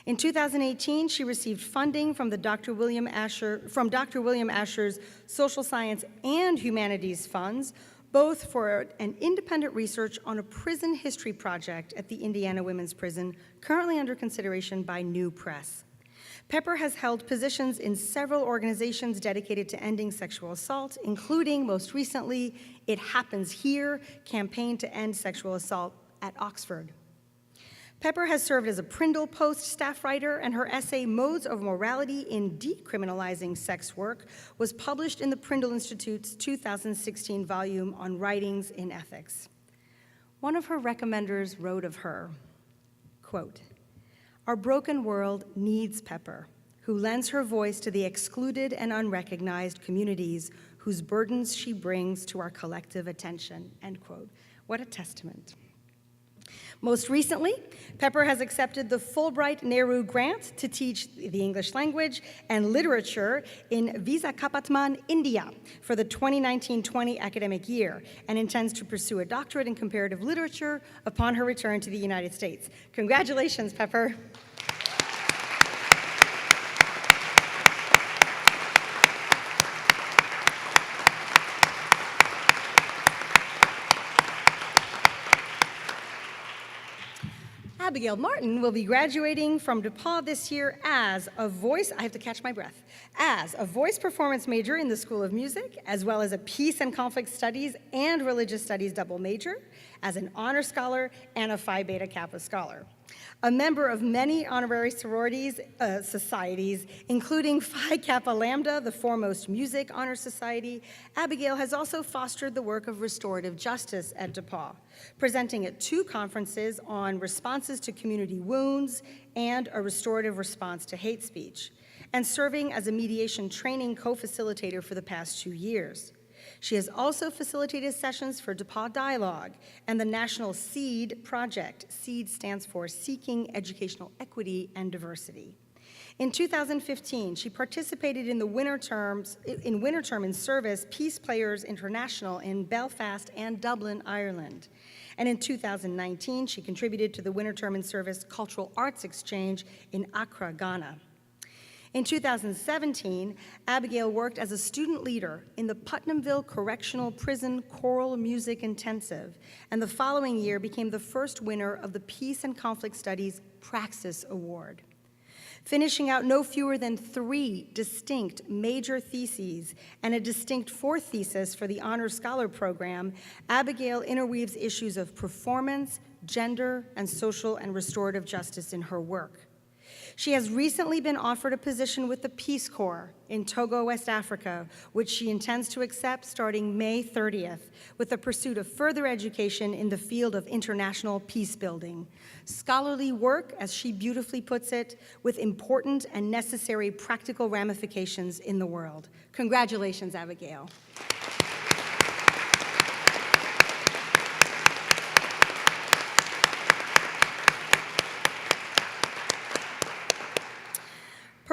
[SPEAKER 9] In 2018, she received funding from Dr. William Asher's Social Science and Humanities Funds, both for an independent research on a prison history project at the Indiana Women's Prison, currently under consideration by New Press. Pepper has held positions in several organizations dedicated to ending sexual assault, including, most recently, It Happens Here, Campaign to End Sexual Assault at Oxford. Pepper has served as a Prindle Post staff writer, and her essay, Modes of Morality in Decriminalizing Sex Work, was published in the Prindle Institute's 2016 volume on Writings in Ethics. One of her recommenders wrote of her, quote, "Our broken world needs Pepper, who lends her voice to the excluded and unrecognized communities whose burdens she brings to our collective attention," end quote. What a testament. Most recently, Pepper has accepted the Fulbright Nehru Grant to teach the English language and literature in Visakhapatnam, India, for the 2019-20 academic year, and intends to pursue a doctorate in comparative literature upon her return to the United States. Congratulations, Pepper. Abigail Martin will be graduating from DePauw this year as a voice performance major in the School of Music, as well as a Peace and Conflict Studies and Religious Studies double major, as an honor scholar and a Phi Beta Kappa scholar. A member of many honorary societies, including Phi Kappa Lambda, the foremost music honor society, Abigail has also fostered the work of restorative justice at DePauw, presenting at 2 conferences on responses to community wounds and a restorative response to hate speech, and serving as a mediation training co-facilitator for the past 2 years. She has also facilitated sessions for DePauw Dialogue and the National SEED project. SEED stands for Seeking Educational Equity and Diversity. In 2015, she participated in the winter term in service Peace Players International in Belfast and Dublin, Ireland. And in 2019, she contributed to the winter term in service Cultural Arts Exchange in Accra, Ghana. In 2017, Abigail worked as a student leader in the Putnamville Correctional Prison Choral Music Intensive, and the following year became the first winner of the Peace and Conflict Studies Praxis Award. Finishing out no fewer than 3 distinct major theses and a distinct 4th thesis for the Honor Scholar Program, Abigail interweaves issues of performance, gender, and social and restorative justice in her work. She has recently been offered a position with the Peace Corps in Togo, West Africa, which she intends to accept starting May 30th, with the pursuit of further education in the field of international peace building. Scholarly work, as she beautifully puts it, with important and necessary practical ramifications in the world. Congratulations, Abigail.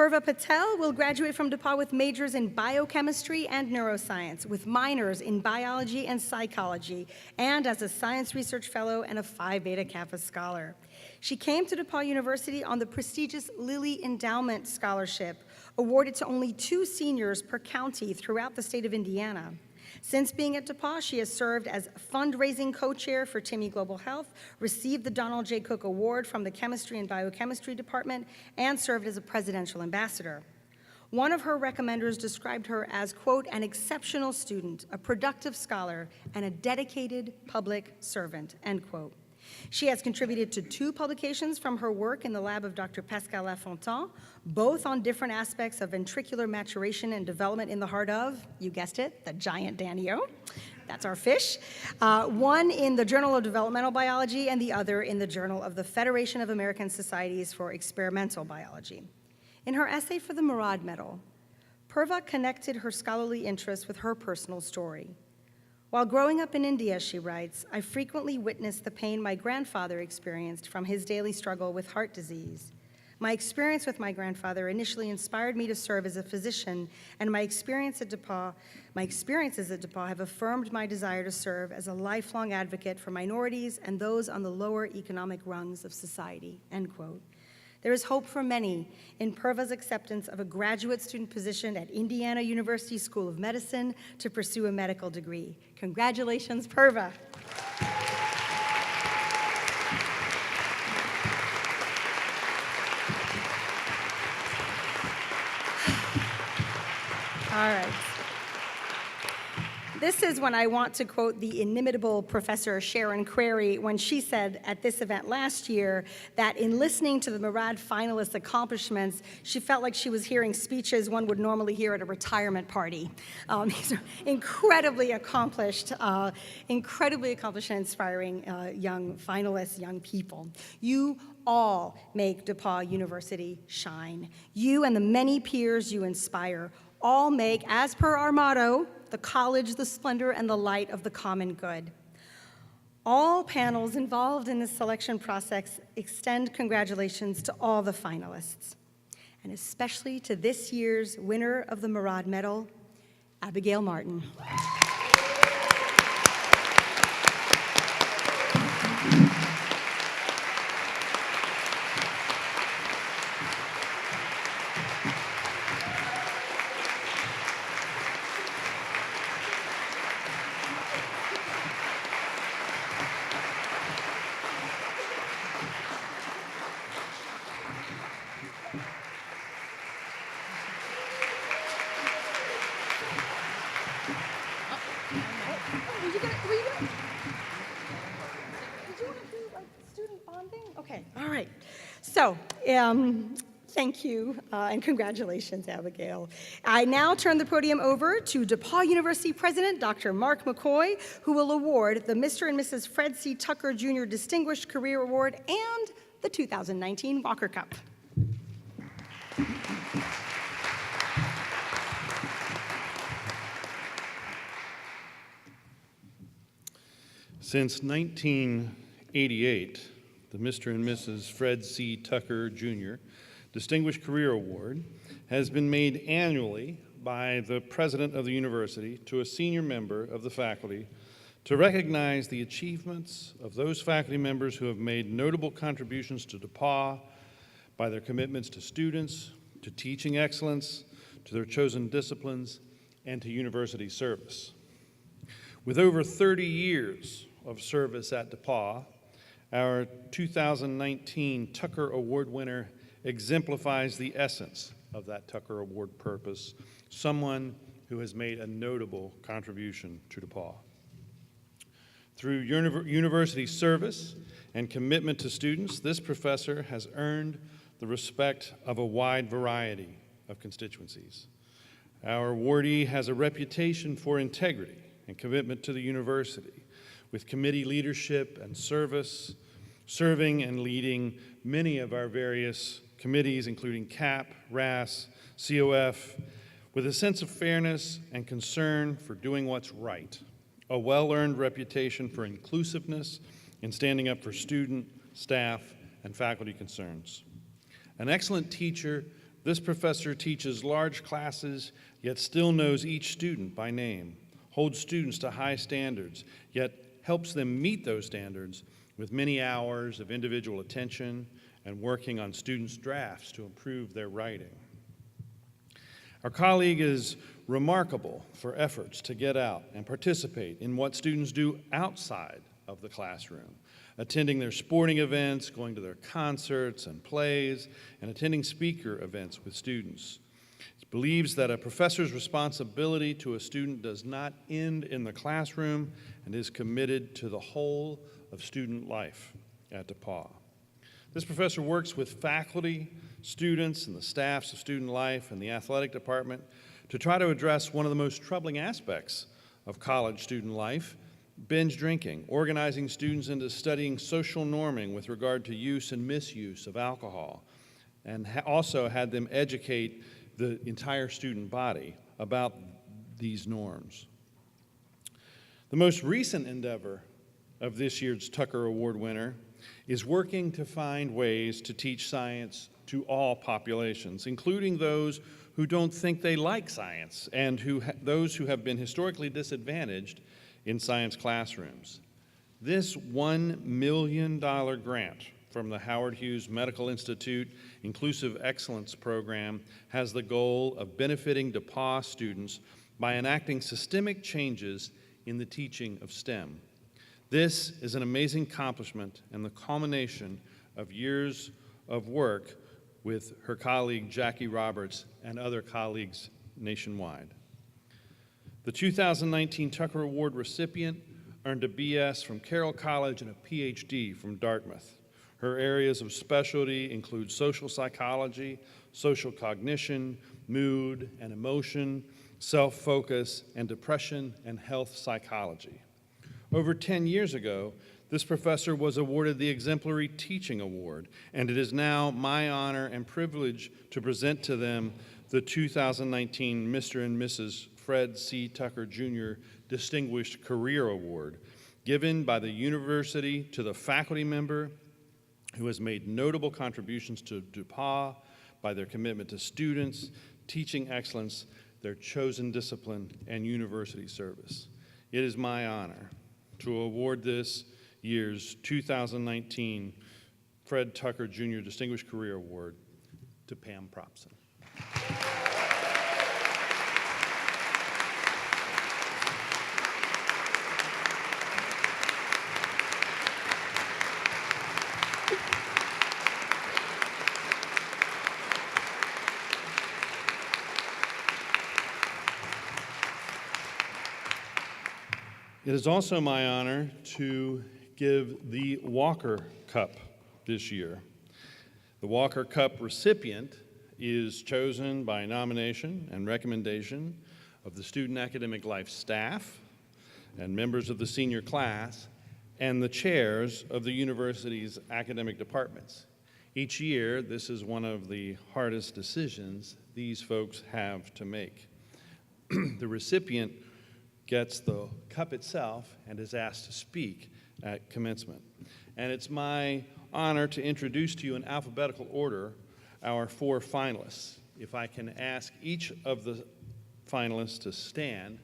[SPEAKER 9] Purva Patel will graduate from DePauw with majors in biochemistry and neuroscience, with minors in biology and psychology, and as a science research fellow and a Phi Beta Kappa scholar. She came to DePauw University on the prestigious Lilly Endowment Scholarship, awarded to only 2 seniors per county throughout the state of Indiana. Since being at DePauw, she has served as fundraising co-chair for Timmy Global Health, received the Donald J. Cook Award from the Chemistry and Biochemistry Department, and served as a presidential ambassador. One of her recommenders described her as, quote, an exceptional student, a productive scholar, and a dedicated public servant, end quote. She has contributed to 2 publications from her work in the lab of Dr. Pascal Lafontaine, both on different aspects of ventricular maturation and development in the heart of, you guessed it, the giant Danio. That's our fish. One in the Journal of Developmental Biology and the other in the Journal of the Federation of American Societies for Experimental Biology. In her essay for the Murad Medal, Purva connected her scholarly interests with her personal story. While growing up in India, she writes, I frequently witnessed the pain my grandfather experienced from his daily struggle with heart disease. My experience with my grandfather initially inspired me to serve as a physician, and my experiences at DePauw have affirmed my desire to serve as a lifelong advocate for minorities and those on the lower economic rungs of society, end quote. There is hope for many in Purva's acceptance of a graduate student position at Indiana University School of Medicine to pursue a medical degree. Congratulations, Purva. All right. This is when I want to quote the inimitable Professor Sharon Crary when she said at this event last year that in listening to the Murad finalists' accomplishments, she felt like she was hearing speeches one would normally hear at a retirement party. These are incredibly accomplished and inspiring young finalists, young people. You all make DePauw University shine. You and the many peers you inspire all make, as per our motto, the college, the splendor, and the light of the common good. All panels involved in this selection process extend congratulations to all the finalists, and especially to this year's winner of the Murad Medal, Abigail Martin. So, thank you, and congratulations, Abigail. I now turn the podium over to DePauw University President, Dr. Mark McCoy, who will award the Mr. and Mrs. Fred C. Tucker Jr. Distinguished Career Award and the 2019 Walker Cup.
[SPEAKER 10] Since 1988, the Mr. and Mrs. Fred C. Tucker Jr. Distinguished Career Award has been made annually by the president of the university to a senior member of the faculty to recognize the achievements of those faculty members who have made notable contributions to DePauw by their commitments to students, to teaching excellence, to their chosen disciplines, and to university service. With over 30 years of service at DePauw, our 2019 Tucker Award winner exemplifies the essence of that Tucker Award purpose, someone who has made a notable contribution to DePauw. Through university service and commitment to students, this professor has earned the respect of a wide variety of constituencies. Our awardee has a reputation for integrity and commitment to the university, with committee leadership and service, serving and leading many of our various committees, including CAP, RAS, COF, with a sense of fairness and concern for doing what's right, a well-earned reputation for inclusiveness in standing up for student, staff, and faculty concerns. An excellent teacher, This professor teaches large classes, yet still knows each student by name, holds students to high standards, yet helps them meet those standards with many hours of individual attention and working on students' drafts to improve their writing. Our colleague is remarkable for efforts to get out and participate in what students do outside of the classroom, attending their sporting events, going to their concerts and plays, and attending speaker events with students. He believes that a professor's responsibility to a student does not end in the classroom and is committed to the whole of student life at DePauw. This professor works with faculty, students, and the staffs of student life and the athletic department to try to address one of the most troubling aspects of college student life, binge drinking, organizing students into studying social norming with regard to use and misuse of alcohol, and also had them educate the entire student body about these norms. The most recent endeavor of this year's Tucker Award winner is working to find ways to teach science to all populations, including those who don't think they like science and those who have been historically disadvantaged in science classrooms. This $1 million grant from the Howard Hughes Medical Institute Inclusive Excellence Program has the goal of benefiting DePauw students by enacting systemic changes in the teaching of STEM. This is an amazing accomplishment and the culmination of years of work with her colleague Jackie Roberts and other colleagues nationwide. The 2019 Tucker Award recipient earned a BS from Carroll College and a PhD from Dartmouth. Her areas of specialty include social psychology, social cognition, mood and emotion, self-focus, and depression and health psychology. Over 10 years ago, this professor was awarded the Exemplary Teaching Award, and it is now my honor and privilege to present to them the 2019 Mr. and Mrs. Fred C. Tucker, Jr. Distinguished Career Award, given by the university to the faculty member who has made notable contributions to DePauw by their commitment to students, teaching excellence, their chosen discipline, and university service. It is my honor to award this year's 2019 Fred Tucker Jr. Distinguished Career Award to Pam Propson. It is also my honor to give the Walker Cup this year. The Walker Cup recipient is chosen by nomination and recommendation of the student academic life staff and members of the senior class and the chairs of the university's academic departments. Each year, this is one of the hardest decisions these folks have to make. The recipient gets the cup itself and is asked to speak at commencement. And it's my honor to introduce to you in alphabetical order our 4 finalists. If I can ask each of the finalists to stand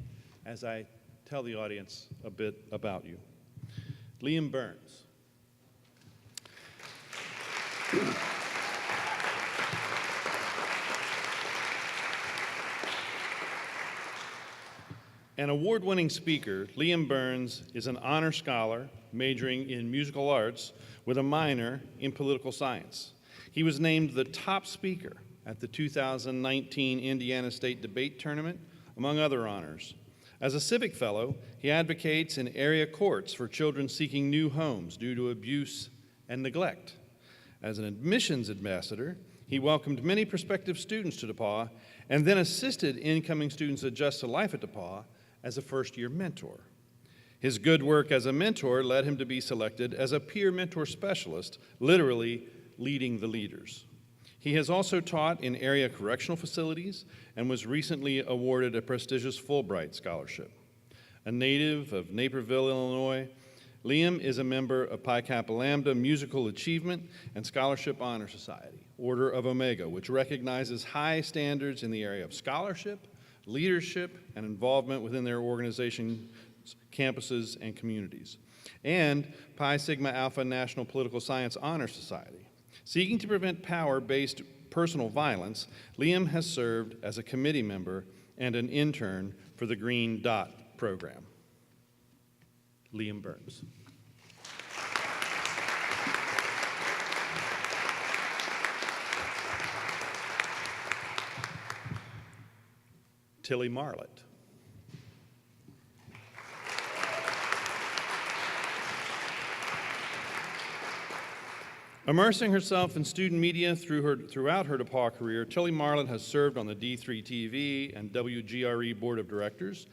[SPEAKER 10] as I tell the audience a bit about you. Liam Burns. An award-winning speaker, Liam Burns is an honor scholar majoring in musical arts with a minor in political science. He was named the top speaker at the 2019 Indiana State Debate Tournament, among other honors. As a civic fellow, he advocates in area courts for children seeking new homes due to abuse and neglect. As an admissions ambassador, he welcomed many prospective students to DePauw and then assisted incoming students adjust to life at DePauw as a first-year mentor. His good work as a mentor led him to be selected as a peer mentor specialist, literally leading the leaders. He has also taught in area correctional facilities and was recently awarded a prestigious Fulbright scholarship. A native of Naperville, Illinois, Liam is a member of Pi Kappa Lambda Musical Achievement and Scholarship Honor Society, Order of Omega, which recognizes high standards in the area of scholarship, leadership, and involvement within their organization, campuses, and communities, and Pi Sigma Alpha National Political Science Honor Society. Seeking to prevent power-based personal violence, Liam has served as a committee member and an intern for the Green Dot program. Liam Burns. Tilly Marlett. Immersing herself in student media throughout her DePauw career, Tilly Marlett has served on the D3 TV and WGRE Board of Directors,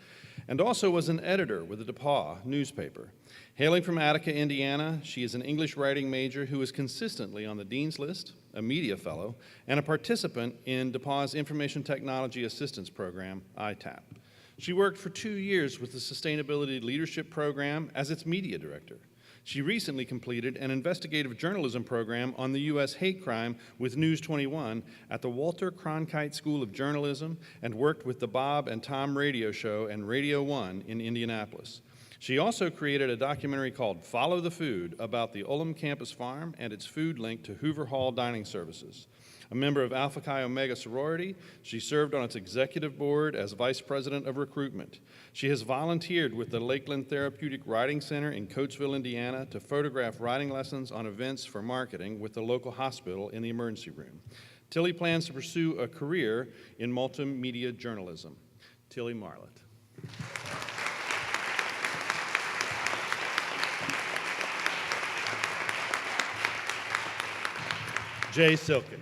[SPEAKER 10] and also was an editor with the DePauw newspaper. Hailing from Attica, Indiana, she is an English writing major who is consistently on the Dean's List, a media fellow, and a participant in DePauw's Information Technology Assistance Program, ITAP. She worked for 2 years with the Sustainability Leadership Program as its media director. She recently completed an investigative journalism program on the U.S. hate crime with News 21 at the Walter Cronkite School of Journalism and worked with the Bob and Tom radio show and Radio 1 in Indianapolis. She also created a documentary called Follow the Food about the Ullum Campus Farm and its food link to Hoover Hall dining services. A member of Alpha Chi Omega sorority, she served on its executive board as vice president of recruitment. She has volunteered with the Lakeland Therapeutic Writing Center in Coatesville, Indiana, to photograph writing lessons on events for marketing with the local hospital in the emergency room. Tilly plans to pursue a career in multimedia journalism. Tilly Marlett. Jay Silkin.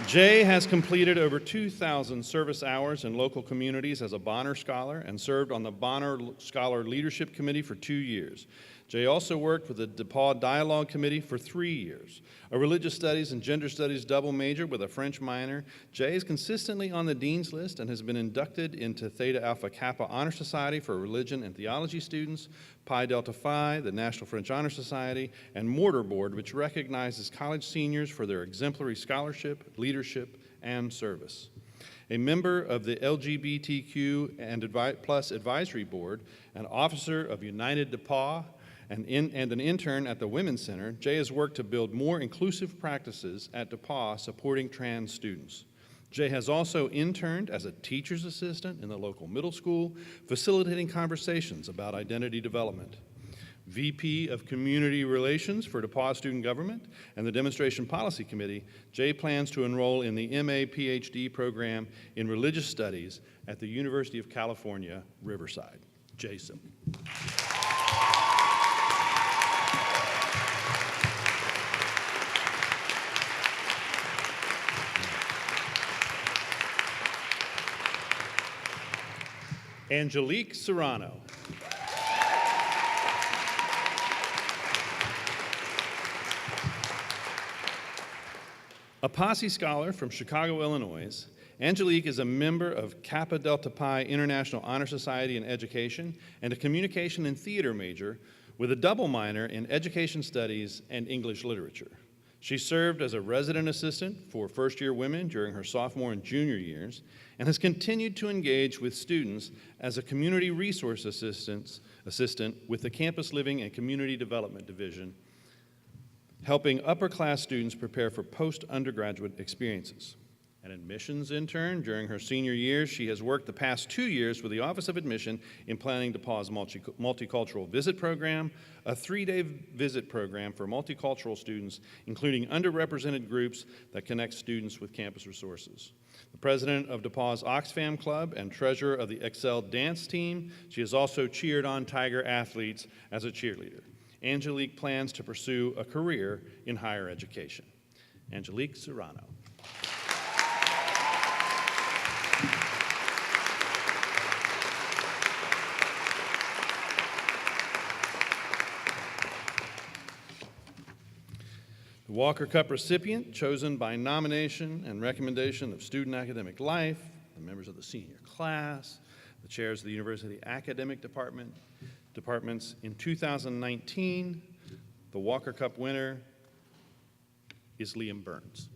[SPEAKER 10] Jay has completed over 2,000 service hours in local communities as a Bonner Scholar and served on the Bonner Scholar Leadership Committee for 2 years. Jay also worked with the DePauw Dialogue Committee for 3 years. A religious studies and gender studies double major with a French minor, Jay is consistently on the Dean's List and has been inducted into Theta Alpha Kappa Honor Society for religion and theology students, Pi Delta Phi, the National French Honor Society, and Mortar Board, which recognizes college seniors for their exemplary scholarship, leadership, and service. A member of the LGBTQ and Plus Advisory Board, an officer of United DePauw, and an intern at the Women's Center, Jay has worked to build more inclusive practices at DePauw supporting trans students. Jay has also interned as a teacher's assistant in the local middle school, facilitating conversations about identity development. VP of Community Relations for DePauw Student Government and the Demonstration Policy Committee, Jay plans to enroll in the MA-PhD program in Religious Studies at the University of California, Riverside. Jay Silkin. Angelique Serrano. A Posse Scholar from Chicago, Illinois, Angelique is a member of Kappa Delta Pi International Honor Society in Education and a Communication and Theater major with a double minor in Education Studies and English Literature. She served as a resident assistant for first-year women during her sophomore and junior years and has continued to engage with students as a community resource assistant with the Campus Living and Community Development Division, helping upper-class students prepare for post-undergraduate experiences. An admissions intern during her senior years, she has worked the past 2 years with the Office of Admission in planning DePauw's multicultural visit program, a 3-day visit program for multicultural students, including underrepresented groups that connect students with campus resources. The president of DePauw's Oxfam Club and treasurer of the Excel dance team, she has also cheered on Tiger athletes as a cheerleader. Angelique plans to pursue a career in higher education. Angelique Serrano. The Walker Cup recipient, chosen by nomination and recommendation of Student Academic Life, the members of the senior class, the chairs of the University Academic Departments. In 2019, the Walker Cup winner is Liam Burns.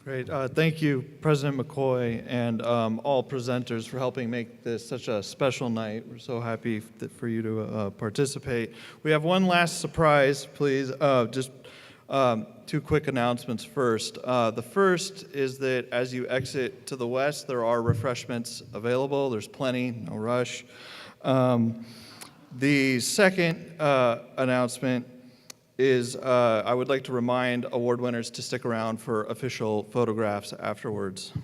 [SPEAKER 3] Great. Thank you, President McCoy, and all presenters for helping make this such a special night. We're so happy for you to participate. We have one last surprise, please. Just two quick announcements first. The first is that as you exit to the west, there are refreshments available. There's plenty, no rush. The second announcement is I would like to remind award winners to stick around for official photographs afterwards.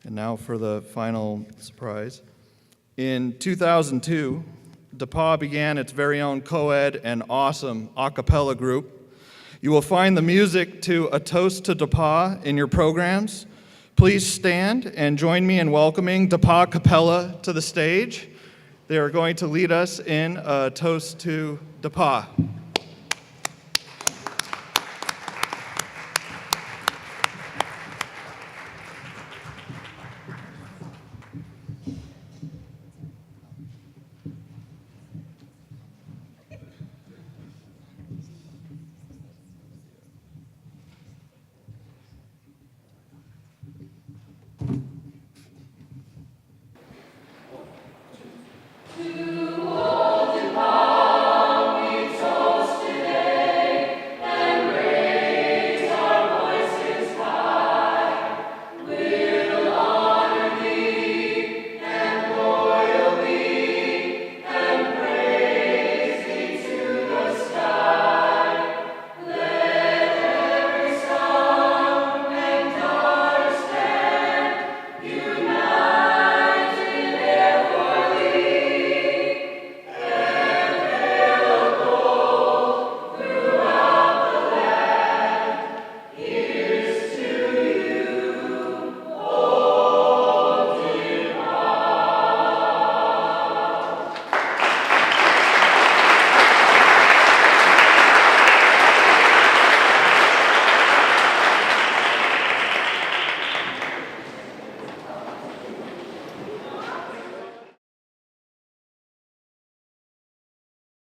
[SPEAKER 3] And now for the final surprise. In 2002, DePauw began its very own co-ed and awesome a cappella group. You will find the music to A Toast to DePauw in your programs. Please stand and join me in welcoming DePauw Capella to the stage. They are going to lead us in A Toast to DePauw.